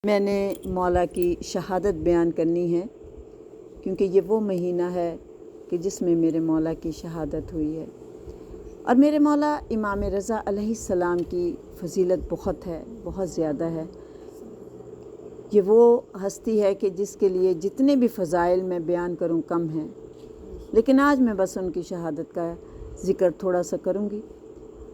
میں نے مولا کی شہادت بیان کرنی ہے کیونکہ یہ وہ مہینہ ہے کہ جس میں میرے مولا کی شہادت ہوئی ہے، اور میرے مولا امام رضا علیہ السلام کی فضیلت بہت ہے، بہت زیادہ ہے۔ یہ وہ ہستی ہے کہ جس کے لیے جتنے بھی فضائل میں بیان کروں کم ہیں، لیکن آج میں بس ان کی شہادت کا ذکر تھوڑا سا کروں گی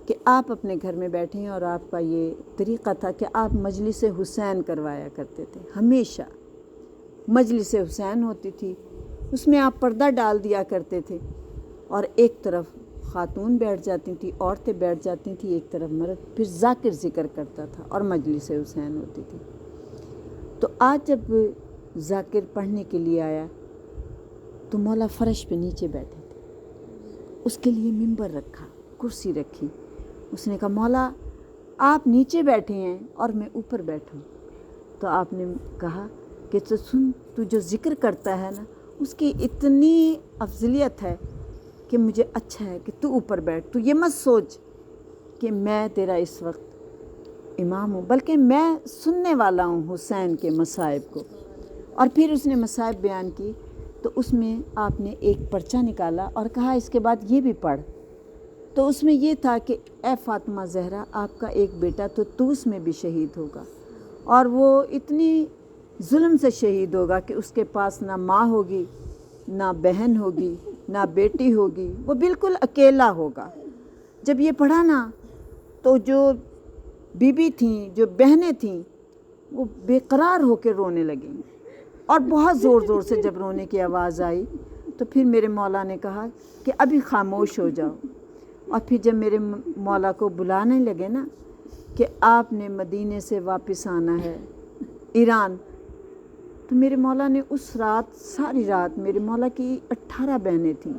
کہ آپ اپنے گھر میں بیٹھے ہیں اور آپ کا یہ طریقہ تھا کہ آپ مجلس حسین کروایا کرتے تھے۔ ہمیشہ مجلس حسین ہوتی تھی، اس میں آپ پردہ ڈال دیا کرتے تھے اور ایک طرف خاتون بیٹھ جاتی تھیں، عورتیں بیٹھ جاتی تھیں، ایک طرف مرد، پھر ذاکر ذکر کرتا تھا اور مجلس حسین ہوتی تھی۔ تو آج جب ذاکر پڑھنے کے لیے آیا تو مولا فرش پہ نیچے بیٹھے تھے، اس کے لیے ممبر رکھا، کرسی رکھی۔ اس نے کہا مولا آپ نیچے بیٹھے ہیں اور میں اوپر بیٹھوں، تو آپ نے کہا کہ تو سن، تو جو ذکر کرتا ہے نا اس کی اتنی افضلیت ہے کہ مجھے اچھا ہے کہ تو اوپر بیٹھ، تو یہ مت سوچ کہ میں تیرا اس وقت امام ہوں، بلکہ میں سننے والا ہوں حسین کے مصائب کو۔ اور پھر اس نے مصائب بیان کی تو اس میں آپ نے ایک پرچہ نکالا اور کہا اس کے بعد یہ بھی پڑھ۔ تو اس میں یہ تھا کہ اے فاطمہ زہرا، آپ کا ایک بیٹا تو طوس میں بھی شہید ہوگا، اور وہ اتنی ظلم سے شہید ہوگا کہ اس کے پاس نہ ماں ہوگی، نہ بہن ہوگی، نہ بیٹی ہوگی، وہ بالکل اکیلا ہوگا۔ جب یہ پڑھا نا تو جو بیوی تھیں، جو بہنیں تھیں، وہ بے قرار ہو کے رونے لگیں، اور بہت زور زور سے جب رونے کی آواز آئی تو پھر میرے مولا نے کہا کہ ابھی خاموش ہو جاؤ۔ اور پھر جب میرے مولا کو بلانے لگے نا کہ آپ نے مدینے سے واپس آنا ہے ایران، تو میرے مولا نے اس رات، ساری رات، میرے مولا کی 18 بہنیں تھیں،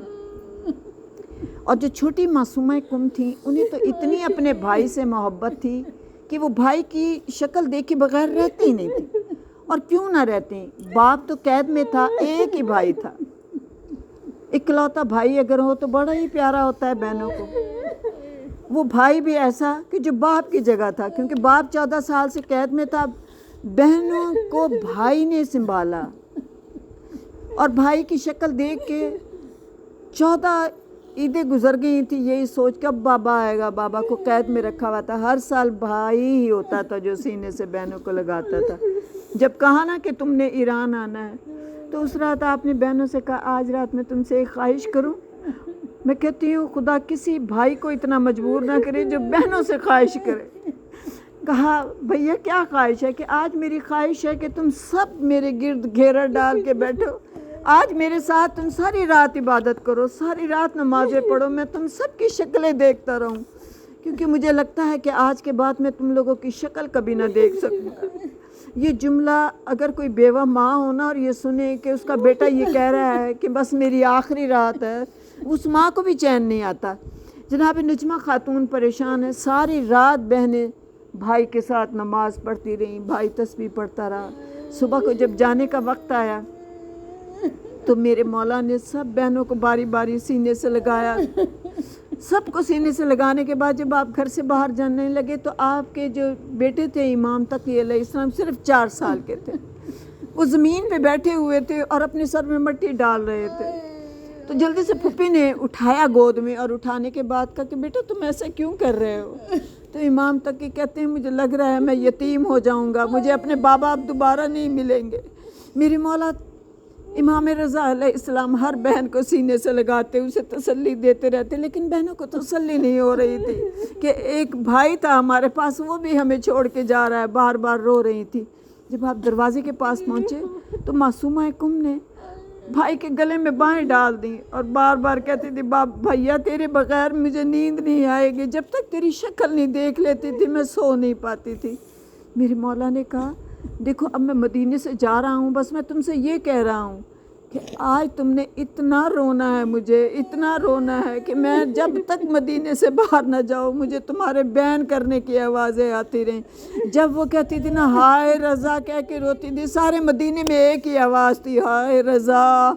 اور جو چھوٹی معصومہ کم تھیں انہیں تو اتنی اپنے بھائی سے محبت تھی کہ وہ بھائی کی شکل دیکھے بغیر رہتی ہی نہیں تھی۔ اور کیوں نہ رہتی، باپ تو قید میں تھا، ایک ہی بھائی تھا، اکلوتا بھائی اگر ہو تو بڑا ہی پیارا ہوتا ہے بہنوں کو۔ وہ بھائی بھی ایسا کہ جو باپ کی جگہ تھا، کیونکہ باپ 14 سال سے قید میں تھا، بہنوں کو بھائی نے سنبھالا، اور بھائی کی شکل دیکھ کے 14 عیدیں گزر گئی تھی یہی سوچ کب بابا آئے گا۔ بابا کو قید میں رکھا ہوا تھا، ہر سال بھائی ہی ہوتا تھا جو سینے سے بہنوں کو لگاتا تھا۔ جب کہا نا کہ تم نے ایران آنا ہے تو اس رات آپ نے بہنوں سے کہا آج رات میں تم سے ایک خواہش کروں؟ میں کہتی ہوں خدا کسی بھائی کو اتنا مجبور نہ کرے جو بہنوں سے خواہش کرے۔ کہا بھیا کیا خواہش ہے؟ کہ آج میری خواہش ہے کہ تم سب میرے گرد گھیرا ڈال کے بیٹھو، آج میرے ساتھ تم ساری رات عبادت کرو، ساری رات نمازیں پڑھو، میں تم سب کی شکلیں دیکھتا رہوں، کیونکہ مجھے لگتا ہے کہ آج کے بعد میں تم لوگوں کی شکل کبھی نہ دیکھ سکوں گا۔ یہ جملہ اگر کوئی بیوہ ماں ہونا اور یہ سنے کہ اس کا بیٹا یہ کہہ رہا ہے کہ بس میری آخری رات ہے، اس ماں کو بھی چین نہیں آتا۔ جناب نجمہ خاتون پریشان ہے، ساری رات بہنیں بھائی کے ساتھ نماز پڑھتی رہیں، بھائی تسبیح پڑھتا رہا۔ صبح کو جب جانے کا وقت آیا تو میرے مولا نے سب بہنوں کو باری باری سینے سے لگایا۔ سب کو سینے سے لگانے کے بعد جب آپ گھر سے باہر جانے لگے تو آپ کے جو بیٹے تھے امام تقی علیہ السلام صرف 4 سال کے تھے، وہ زمین پہ بیٹھے ہوئے تھے اور اپنے سر میں مٹی ڈال رہے تھے۔ تو جلدی سے پھپھی نے اٹھایا گود میں، اور اٹھانے کے بعد کہا کہ بیٹا تم ایسا کیوں کر رہے ہو؟ تو امام تقی کہتے ہیں مجھے لگ رہا ہے میں یتیم ہو جاؤں گا، مجھے اپنے بابا اب دوبارہ نہیں ملیں گے۔ میرے مولا امام رضا علیہ السلام ہر بہن کو سینے سے لگاتے، اسے تسلی دیتے رہتے، لیکن بہنوں کو تسلی نہیں ہو رہی تھی کہ ایک بھائی تھا ہمارے پاس، وہ بھی ہمیں چھوڑ کے جا رہا ہے، بار بار رو رہی تھی۔ جب آپ دروازے کے پاس پہنچے تو معصومہ کم نے بھائی کے گلے میں بائیں ڈال دیں اور بار بار کہتی تھی بھیا تیرے بغیر مجھے نیند نہیں آئے گی، جب تک تیری شکل نہیں دیکھ لیتی تھی میں سو نہیں پاتی تھی۔ میرے مولا نے کہا دیکھو اب میں مدینے سے جا رہا ہوں، بس میں تم سے یہ کہہ رہا ہوں کہ آج تم نے اتنا رونا ہے، مجھے اتنا رونا ہے کہ میں جب تک مدینے سے باہر نہ جاؤں مجھے تمہارے بیان کرنے کی آوازیں آتی رہیں۔ جب وہ کہتی تھی نا ہائے رضا کہہ کے روتی تھی، سارے مدینے میں ایک ہی آواز تھی، ہائے رضا،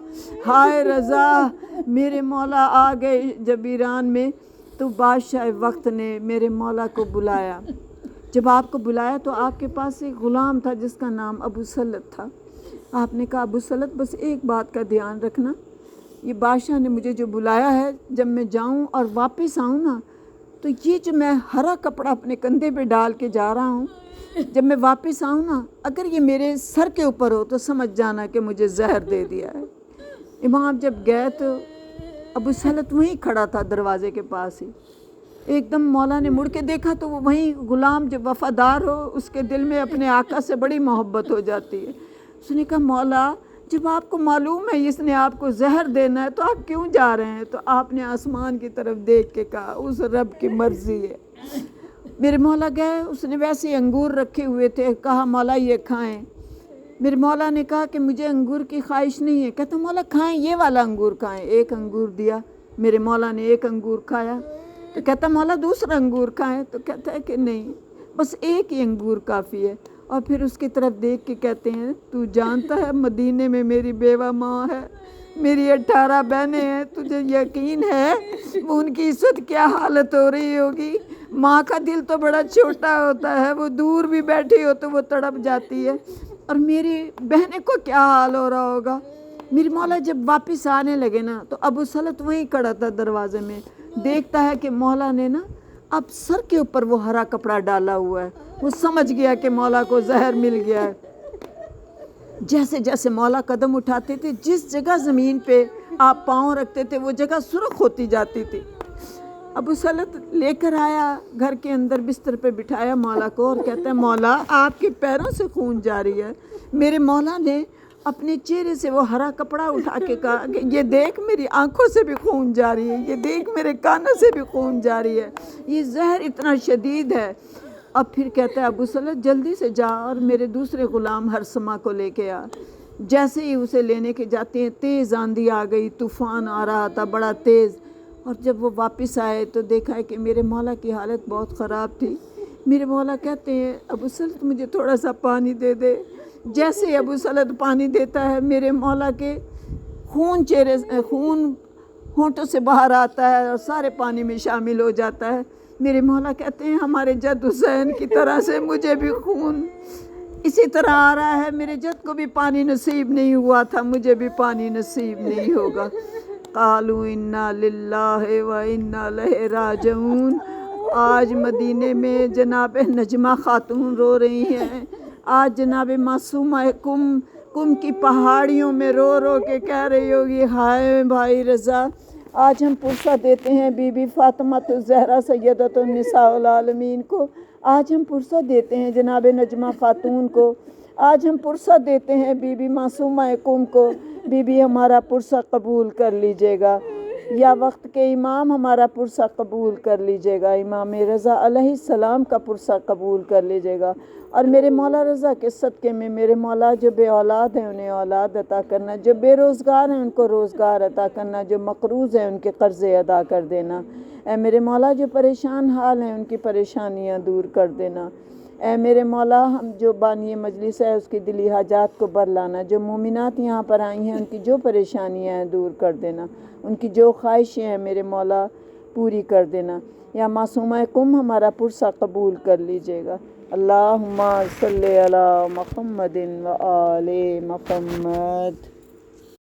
ہائے رضا۔ میرے مولا آ گئے جب ایران میں تو بادشاہ وقت نے میرے مولا کو بلایا جب آپ کو بلایا تو آپ کے پاس ایک غلام تھا جس کا نام ابو سلط تھا. آپ نے کہا ابو سلط بس ایک بات کا دھیان رکھنا، یہ بادشاہ نے مجھے جو بلایا ہے، جب میں جاؤں اور واپس آؤں نا تو یہ جو میں ہرا کپڑا اپنے کندھے پہ ڈال کے جا رہا ہوں، جب میں واپس آؤں نا اگر یہ میرے سر کے اوپر ہو تو سمجھ جانا کہ مجھے زہر دے دیا ہے. امام جب گئے تو ابو سلط وہیں کھڑا تھا دروازے کے پاس ہی. ایک دم مولا نے مڑ کے دیکھا تو وہ وہیں غلام جو وفادار ہو اس کے دل میں اپنے آقا سے بڑی محبت ہو جاتی ہے. اس نے کہا مولا جب آپ کو معلوم ہے اس نے آپ کو زہر دینا ہے تو آپ کیوں جا رہے ہیں؟ تو آپ نے آسمان کی طرف دیکھ کے کہا اس رب کی مرضی ہے. میرے مولا گئے، اس نے ویسے انگور رکھے ہوئے تھے، کہا مولا یہ کھائیں. میرے مولا نے کہا کہ مجھے انگور کی خواہش نہیں ہے. کہتا مولا کھائیں، یہ والا انگور کھائیں. ایک انگور دیا، میرے مولا نے ایک انگور کھایا. تو کہتا مولا دوسرا انگور کھائیں. تو کہتا ہے کہ نہیں، بس ایک ہی انگور کافی ہے. اور پھر اس کی طرف دیکھ کے کہتے ہیں تو جانتا ہے مدینے میں میری بیوہ ماں ہے، میری 18 بہنیں ہیں، تجھے یقین ہے وہ ان کی اس وقت کیا حالت ہو رہی ہوگی؟ ماں کا دل تو بڑا چھوٹا ہوتا ہے، وہ دور بھی بیٹھی ہو تو وہ تڑپ جاتی ہے، اور میری بہنیں کو کیا حال ہو رہا ہوگا. میری مولا جب واپس آنے لگے نا تو ابو سلط وہیں کھڑا تھا دروازے میں. دیکھتا ہے کہ مولا نے نا اب سر کے اوپر وہ ہرا کپڑا ڈالا ہوا ہے. وہ سمجھ گیا کہ مولا کو زہر مل گیا ہے. جیسے جیسے مولا قدم اٹھاتے تھے، جس جگہ زمین پہ آپ پاؤں رکھتے تھے وہ جگہ سرخ ہوتی جاتی تھی. ابو سلط لے کر آیا گھر کے اندر، بستر پہ بٹھایا مولا کو اور کہتا ہے مولا آپ کے پیروں سے خون جاری ہے. میرے مولا نے اپنے چہرے سے وہ ہرا کپڑا اٹھا کے کہا کہ یہ دیکھ میری آنکھوں سے بھی خون جاری ہے، یہ دیکھ میرے کانوں سے بھی خون جاری ہے، یہ زہر اتنا شدید ہے. اب پھر کہتا ہے ابو سلط جلدی سے جا اور میرے دوسرے غلام ہرسمہ کو لے کے آ. جیسے ہی اسے لینے کے جاتے ہیں تیز آندھی آ گئی، طوفان آ رہا تھا بڑا تیز. اور جب وہ واپس آئے تو دیکھا ہے کہ میرے مولا کی حالت بہت خراب تھی. میرے مولا کہتے ہیں ابو سلط مجھے تھوڑا سا پانی دے دے. جیسے ہی ابو سلط پانی دیتا ہے میرے مولا کے خون ہونٹوں سے باہر آتا ہے اور سارے پانی میں شامل ہو جاتا ہے. میرے مولا کہتے ہیں ہمارے جد حسین کی طرح سے مجھے بھی خون اسی طرح آ رہا ہے. میرے جد کو بھی پانی نصیب نہیں ہوا تھا، مجھے بھی پانی نصیب نہیں ہوگا. قالوا انا للہ و انا الیہ راجعون. آج مدینے میں جناب نجمہ خاتون رو رہی ہیں. آج جناب معصومہ کم کی پہاڑیوں میں رو رو کے کہہ رہی ہوگی ہائے بھائی رضا. آج ہم پرسہ دیتے ہیں بی بی فاطمہ الزہرا سیدۃ النساء العالمین کو. آج ہم پرسہ دیتے ہیں جناب نجمہ خاتون کو. آج ہم پرسہ دیتے ہیں بی بی معصومہ کم کو. بی بی ہمارا پرسہ قبول کر لیجیے گا، یا وقت کے امام ہمارا پرسہ قبول کر لیجیے گا. امام رضا علیہ السلام کا پرسہ قبول کر لیجیے گا. اور میرے مولا رضا کے صدقے میں میرے مولا جو بے اولاد ہیں انہیں اولاد عطا کرنا، جو بے روزگار ہیں ان کو روزگار عطا کرنا، جو مقروض ہیں ان کے قرضے ادا کر دینا. اے میرے مولا جو پریشان حال ہیں ان کی پریشانیاں دور کر دینا. اے میرے مولا ہم جو بانی مجلس ہے اس کی دلی حاجات کو بر لانا. جو مومنات یہاں پر آئی ہیں ان کی جو پریشانیاں ہیں دور کر دینا، ان کی جو خواہشیں ہیں میرے مولا پوری کر دینا. یا معصومہ کم ہمارا پرسہ قبول کر لیجیے گا. اللہم صلی علی محمد و آل محمد.